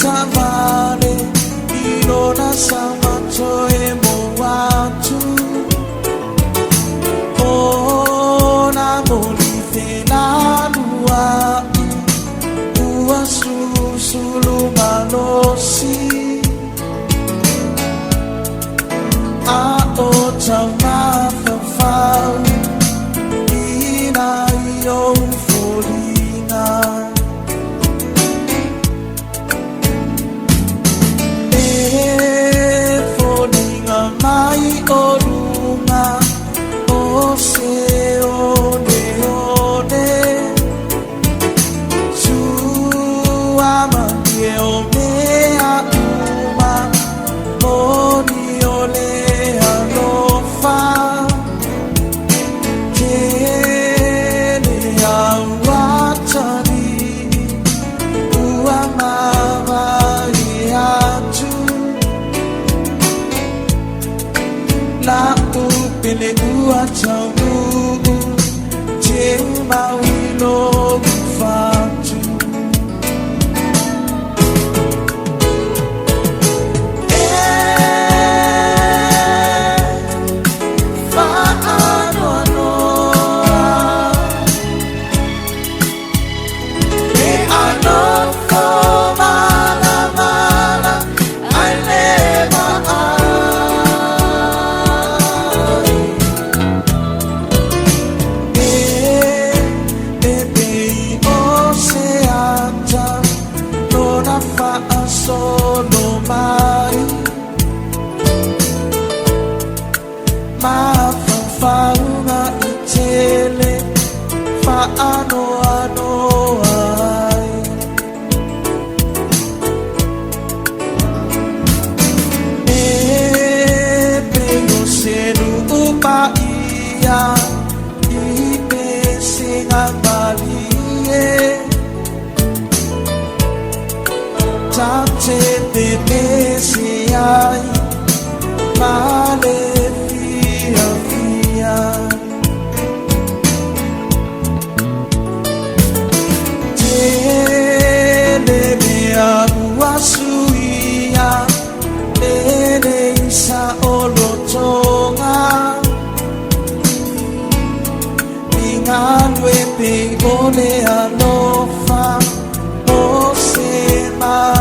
Tavale, ilona sama toe mo watu. Ona molife na lua, ua susulu malosi. A o tama fafau, ina yo folinga. Mai orunga o se one one suama ye o me a uma moni ole alofa kene a watani uama la upele ua chau che mawino fatu solo mai ma fa una itele fa ano ai e prego seru upaia i pe singa malie Tante de mesiai male via via Tele mea uasuia Nene isa olotonga Ningalwe pe ole alofa O se ma